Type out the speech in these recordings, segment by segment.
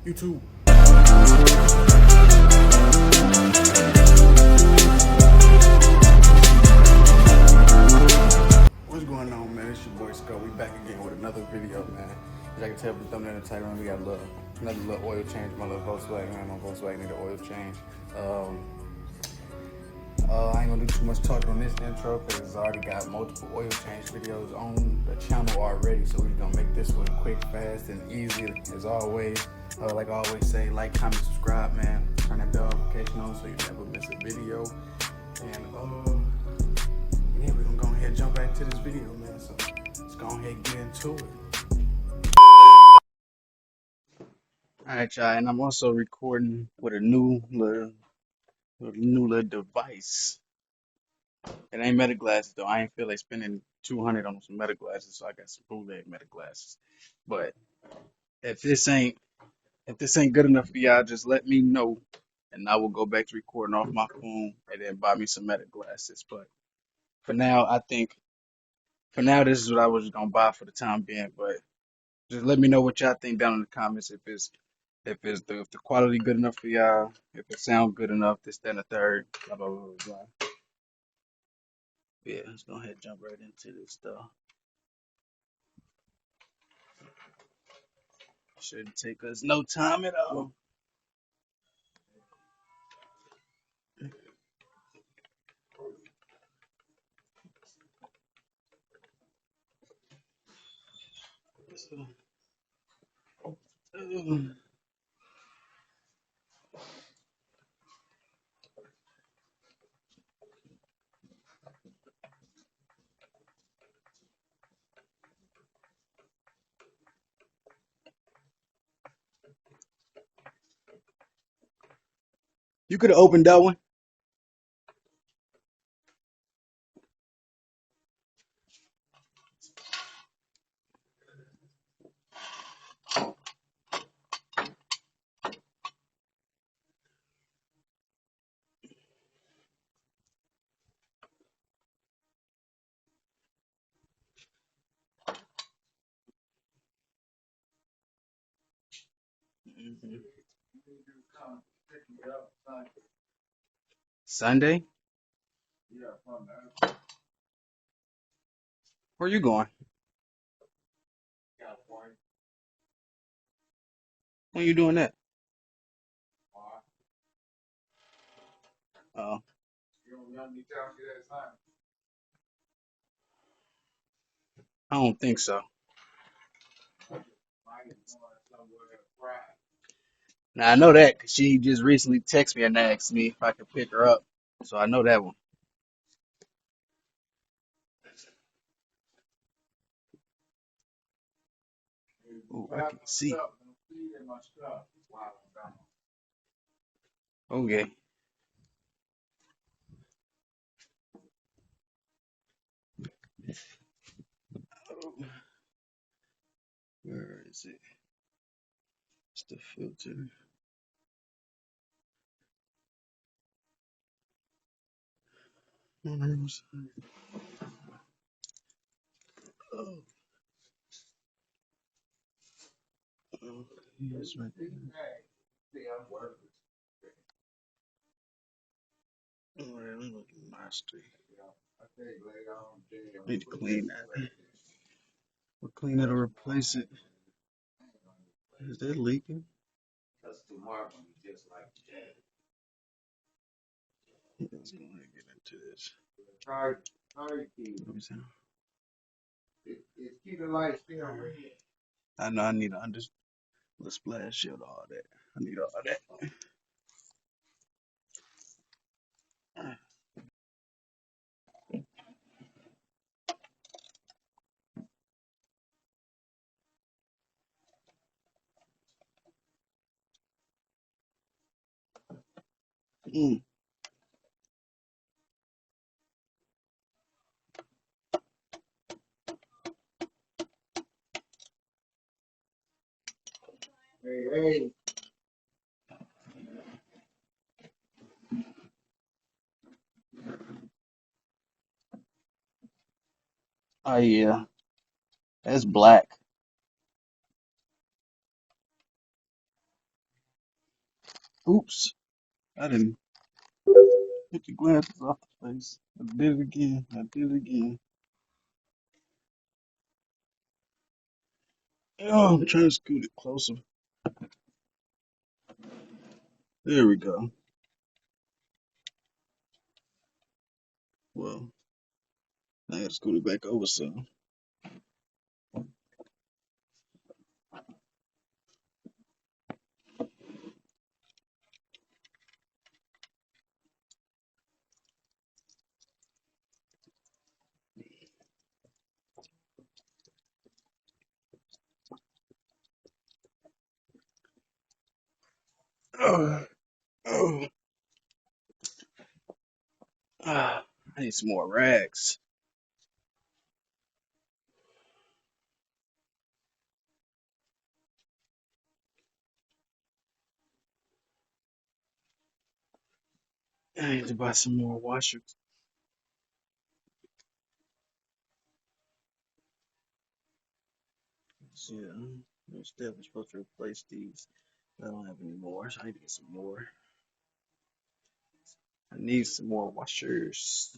YouTube. What's going on, man? It's your boy Scott. We back again with another video, man. As I can tell from the thumbnail and the title, we got another little oil change. My little Volkswagen, man. My Volkswagen need an oil change. I ain't gonna do too much talking on this intro because it's already got multiple oil change videos on the channel already. So we're gonna make this one quick, fast, and easy as always. Like I always say, like, comment, subscribe, man. Turn that bell notification on so you never miss a video. And yeah, we're gonna go ahead and jump back to this video, man. So let's go ahead and get into it. All right, y'all, and I'm also recording with a new little device. It ain't Meta glasses though. I ain't feel like spending 200 on some Meta glasses, so I got some bootleg Meta glasses. But if this ain't if this ain't good enough for y'all, just let me know, and I will go back to recording off my phone and then buy me some Meta glasses. But for now, I think for now this is what I was gonna buy for the time being. But just let me know what y'all think down in the comments if the quality good enough for y'all, if it sound good enough, this, that, and the third, blah blah blah blah. Blah. Yeah, let's go ahead and jump right into this stuff. Shouldn't take us no time at all. You could have opened that one. Mhm. Sunday? Where you going? When you doing that? Oh, I don't think so. Now I know that 'cause she just recently texted me and asked me if I could pick her up, so I know that one. Ooh, I can see. Okay. Where is it? It's the filter. Oh, it's right there. All right, let me look at my street. Need to clean that. We'll clean it or replace it. Is that leaking? Let's go ahead and get into this. Let me see. I know I need to the splash shield, all that. I need all that. Mm. Oh yeah, that's black. Oops. I didn't hit the glasses off the face. I did it again. I did it again. Oh, I'm trying to scoot it closer. There we go. Well, I gotta scoot it back over some. Oh, oh, I need some more rags. I need to buy some more washers. Yeah, I'm still supposed to replace these. I don't have any more, so I need to get some more. I need some more washers.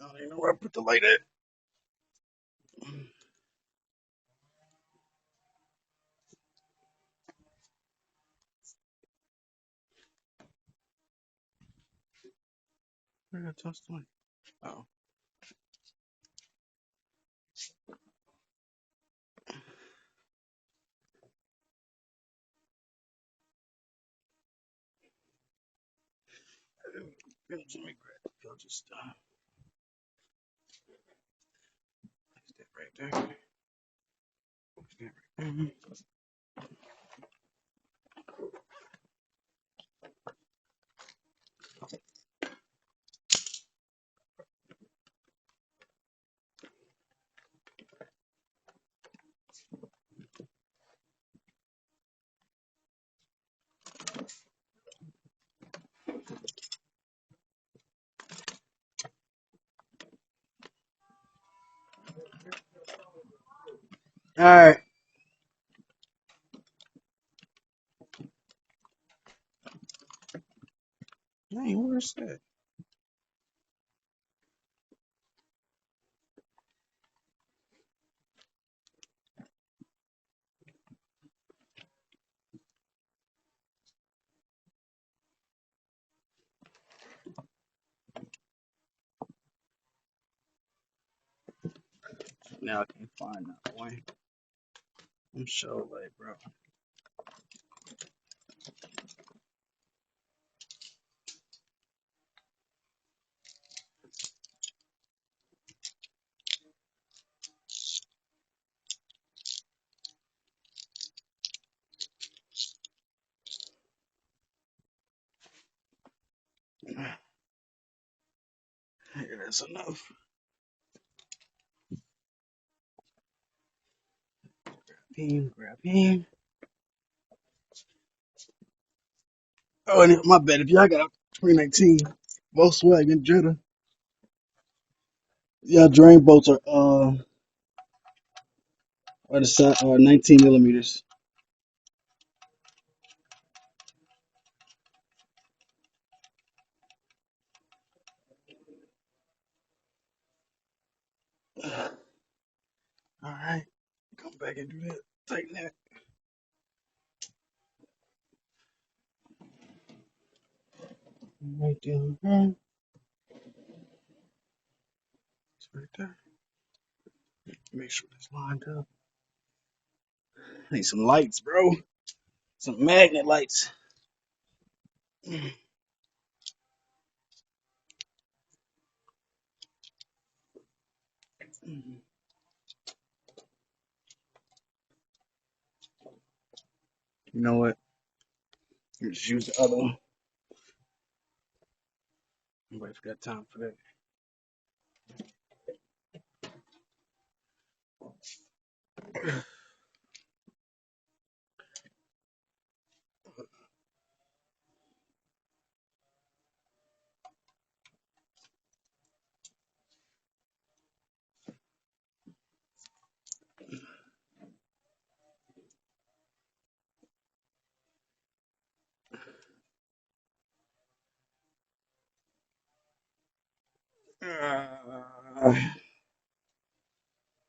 I don't even know where I put the light at. Where did I toss the light? Oh, let me grab the filter stuff. Is that right there? Is that right there? All right. Dang, where's that? Now I can't find that one. I'm sure like, bro. Here, that's enough. Grab him. Oh, and my bad. If y'all got a 2019 Volkswagen Jetta, yeah, drain bolts are the size 19 millimeters. All right, come back and do that. Tighten that. Right there. It's right there. Make sure it's lined up. I need some lights, bro. Some magnet lights. You know what? Just use the other one. Nobody's got time for that.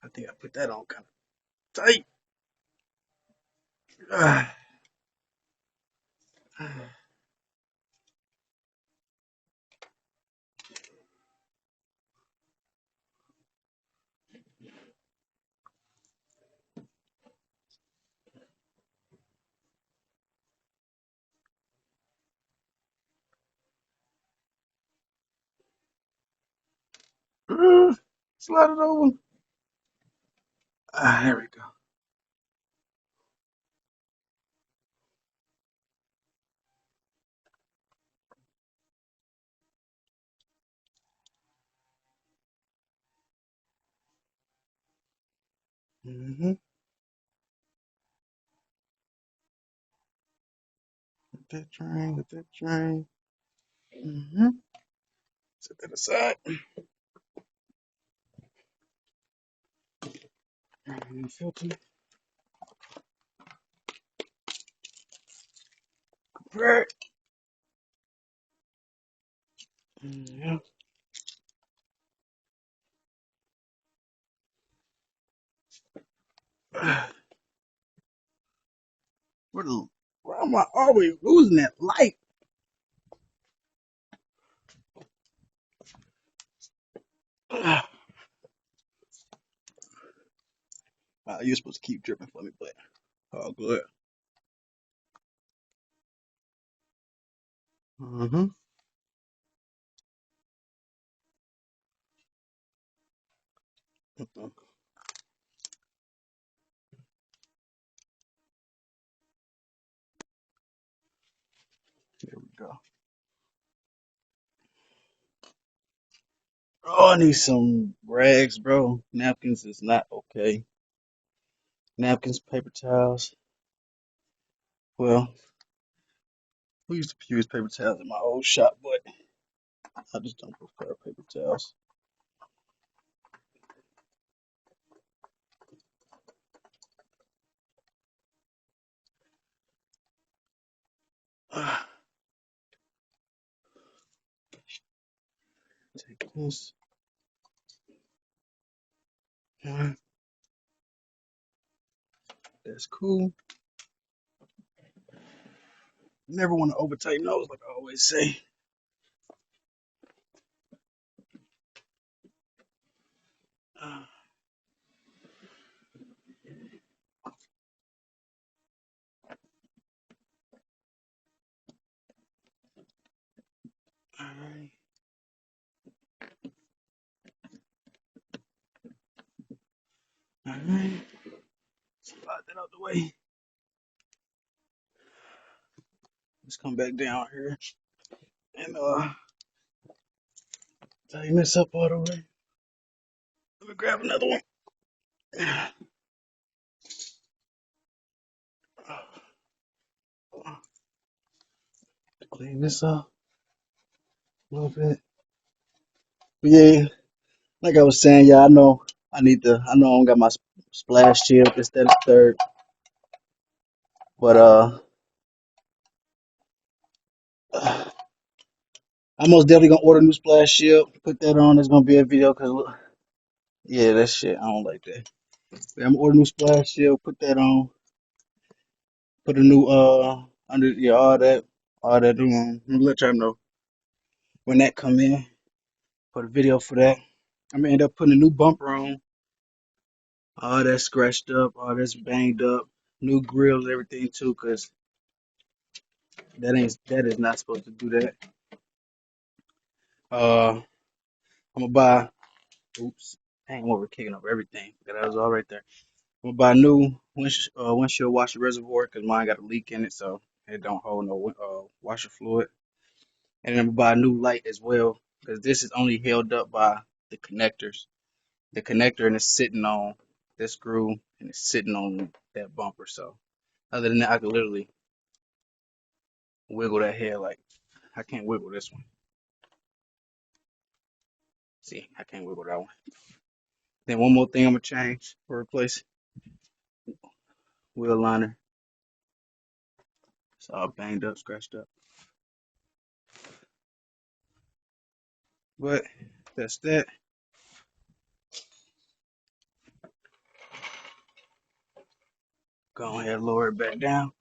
I think I put that on kind of tight. Uh, Slide it over. There we go. Mm-hmm. With that train, with that train. Mm-hmm. Set that aside. Filter. Right. Yeah. Where, the, where am I always losing that light? You're supposed to keep dripping for me, but oh, good. Mm-hmm. There we go. Oh, I need some rags, bro. Napkins is not okay. Napkins, paper towels. Well, we used to use paper towels in my old shop, but I just don't prefer paper towels. Take this one. That's cool. Never want to over tighten those, like I always say. Uh, all right, all right. Slide that out the way. Let's come back down here and tighten this up all the way. Let me grab another one. Clean this up a little bit. But yeah, like I was saying, yeah, I know I know I don't got my splash shield, this, that, and third. But I'm most definitely gonna order a new splash shield. Put that on. There's gonna be a video because look, yeah, that shit I don't like that. Yeah, I'm gonna order a new splash shield. Put that on. Put a new under yeah all that. I'm let y'all know when that come in. Put a video for that. I'm gonna end up putting a new bumper on. All that scratched up, all that's banged up. New grills, everything too, cause that is not supposed to do that. I'm gonna buy. Oops, dang, I'm over kicking over everything. That was all right there. I'm gonna buy a new windshield washer reservoir because mine got a leak in it, so it don't hold no washer fluid. And then I'm gonna buy a new light as well because this is only held up by the connectors. The connector and it's sitting on. this screw and it's sitting on that bumper. So other than that, I could literally wiggle that head like I can't wiggle this one. See, I can't wiggle that one. Then one more thing I'm gonna change or replace wheel liner. It's all banged up, scratched up. But that's that. Go ahead, lower it back down.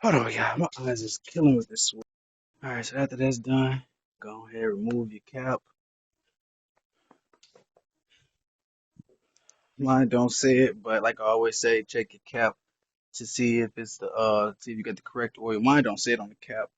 Hold on, y'all. My eyes is killing with this sweat. All right, so after that's done, go ahead, remove your cap. Mine don't say it, but like I always say, check your cap to see if it's the see if you got the correct oil. Mine don't say it on the cap.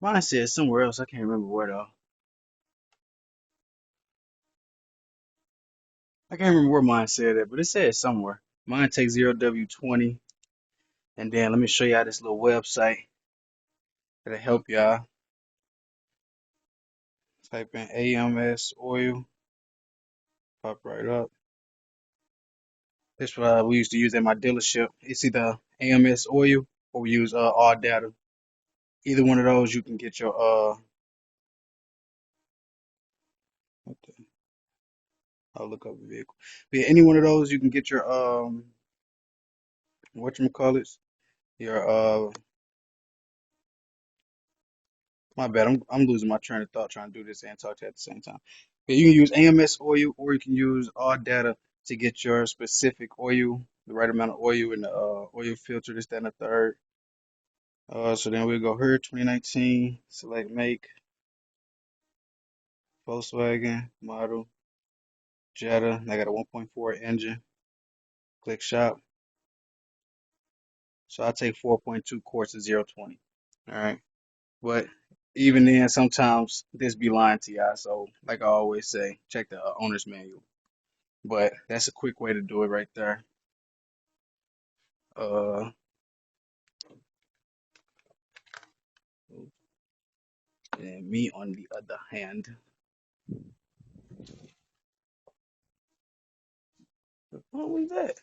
Mine says somewhere else. I can't remember where though. I can't remember where mine said it, but it says somewhere. Mine takes 0W20, and then let me show y'all this little website that'll help y'all. Type in AMS oil, pop right up. This what we used to use at my dealership. It's either AMS oil or we use all data. Either one of those, you can get your what the, I'll look up the vehicle. But yeah, any one of those, you can get your whatchamacallits, your my bad, I'm losing my train of thought trying to do this and talk to you at the same time. But you can use AMS oil or you can use all data to get your specific oil, the right amount of oil in the oil filter, this, that, and the third. So then we'll go here, 2019, select make, Volkswagen model, Jetta. I got a 1.4 engine. Click shop. So I take 4.2 quarts of 020. All right. But even then, sometimes this be lying to y'all. So, like I always say, check the owner's manual. But that's a quick way to do it right there. Uh, and me on the other hand, what was that?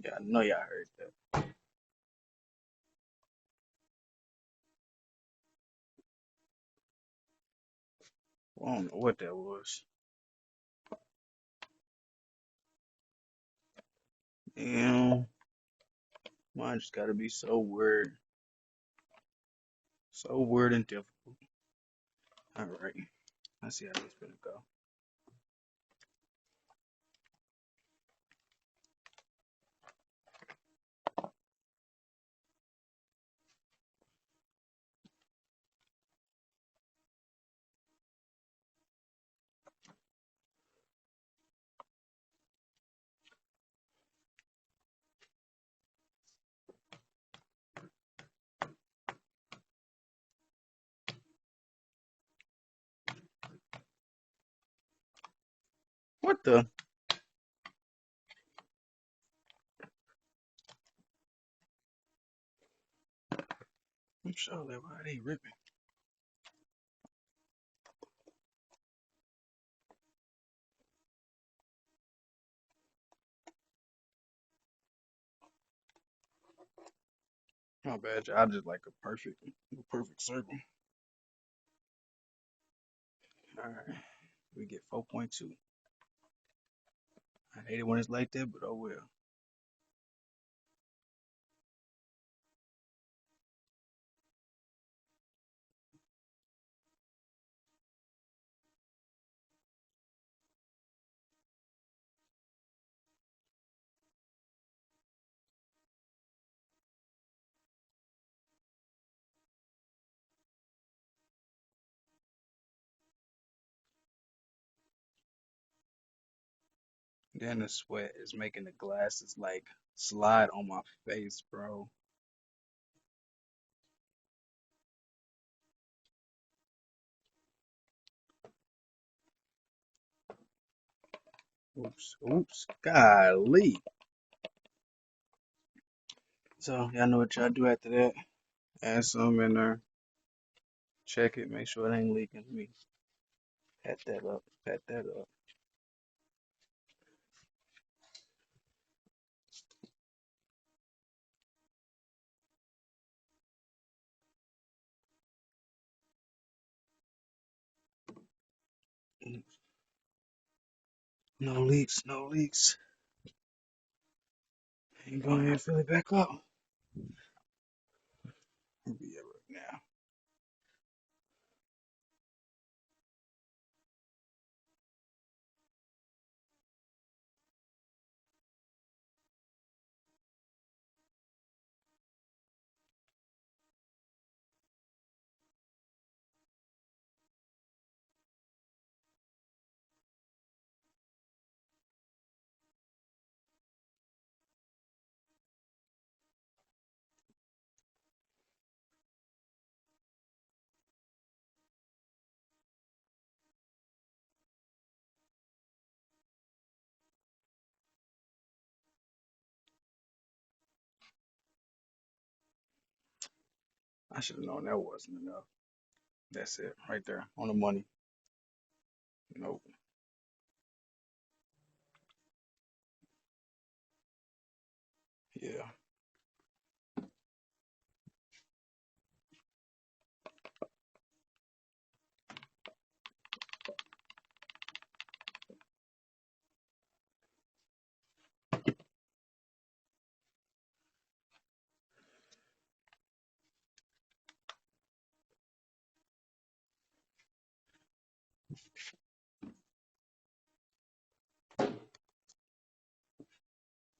Yeah, I know y'all heard that. I don't know what that was. Damn, mine just gotta be so weird and difficult. All right, let's see how this gonna go. What the? I'm sure that why they ripping. My bad, y'all. I just like a perfect circle. All right, we get 4.2. I hate it when it's like that, but oh well. Then the sweat is making the glasses like slide on my face, bro. Oops, oops, golly. So y'all know what y'all do after that. Add some in there. Check it. Make sure it ain't leaking. Me pat that up. Pat that up. No leaks. No leaks. You go ahead and fill it back up. We'll be right now. I should have known that wasn't enough. That's it, right there on the money. Nope. Yeah.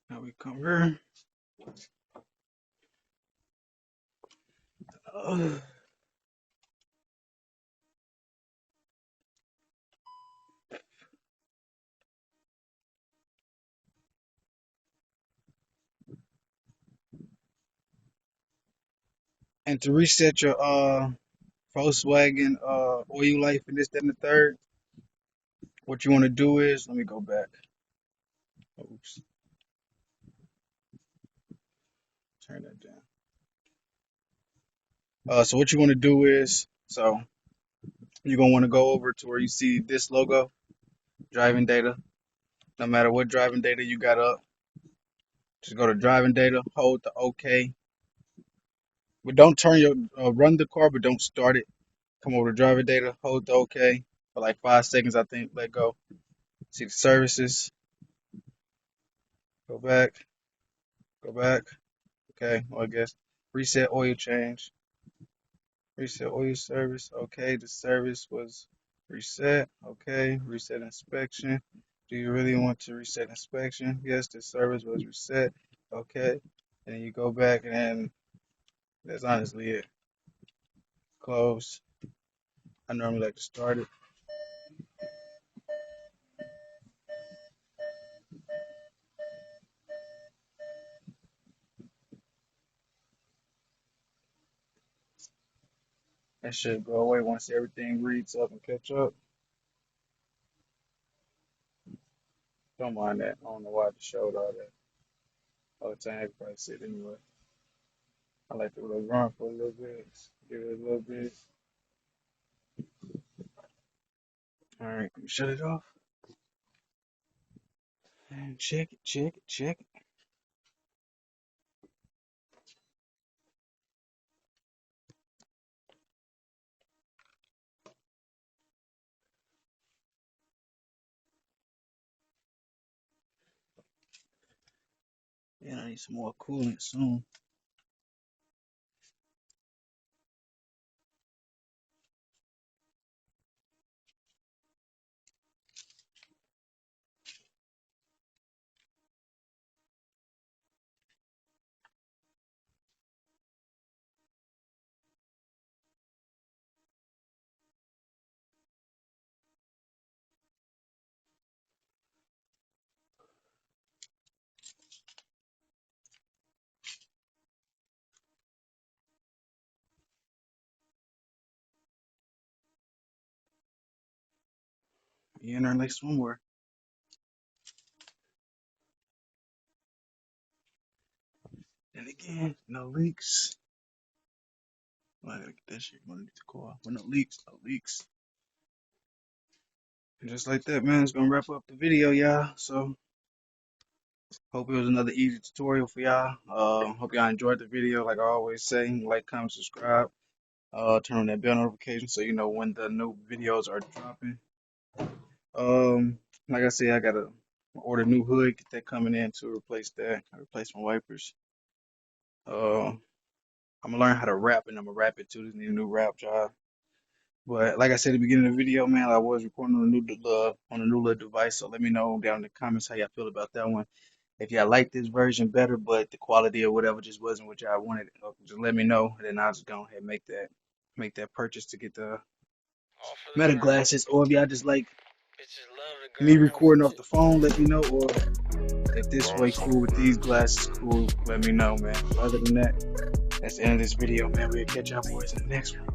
Now we come here. Uh, and to reset your Volkswagen oil life and this, that, and the third, what you want to do is let me go back. Oops, turn that down. So what you want to do is you're gonna want to go over to where you see this logo, driving data. No matter what driving data you got up, just go to driving data, hold the OK, but don't turn your run the car, but don't start it. Come over to driving data, hold the OK for like 5 seconds, I think. Let go. See the services. Go back. Go back. Okay. Well, I guess reset oil change. Reset oil service. Okay. The service was reset. Okay. Reset inspection. Do you really want to reset inspection? Yes, the service was reset. Okay. And then you go back and then that's honestly it. Close. I normally like to start it. That should go away once everything reads up and catch up. Don't mind that. I don't know why I just showed all that all the time. Everybody said anyway. I like to let it run for a little bit. Give it a little bit. All right, let me shut it off and check it, check it, check it. And I need some more coolant soon. You in there like somewhere. And again, no leaks. I gotta get that shit underneath the car. But no leaks, no leaks. And just like that, man, it's gonna wrap up the video, y'all. So hope it was another easy tutorial for y'all. Hope y'all enjoyed the video. Like I always say, like, comment, subscribe. Turn on that bell notification so you know when the new videos are dropping. Like I said, I gotta order a new hood, get that coming in to replace that. Replace my wipers. I'm gonna learn how to rap, and I'm gonna rap it too. This need a new rap job. But like I said at the beginning of the video, man, I was recording on a new little device. So let me know down in the comments how y'all feel about that one. If y'all like this version better, but the quality or whatever just wasn't what y'all wanted, just let me know, and then I'll just go ahead and make that purchase to get the All for the meta gram. glasses. Or if y'all just like Bitches love the me gram. recording off the phone, let me know. Or if this Grown way so cool with these fast. glasses, cool, let me know, man. But other than that, that's the end of this video, man. We'll catch y'all boys in the next one.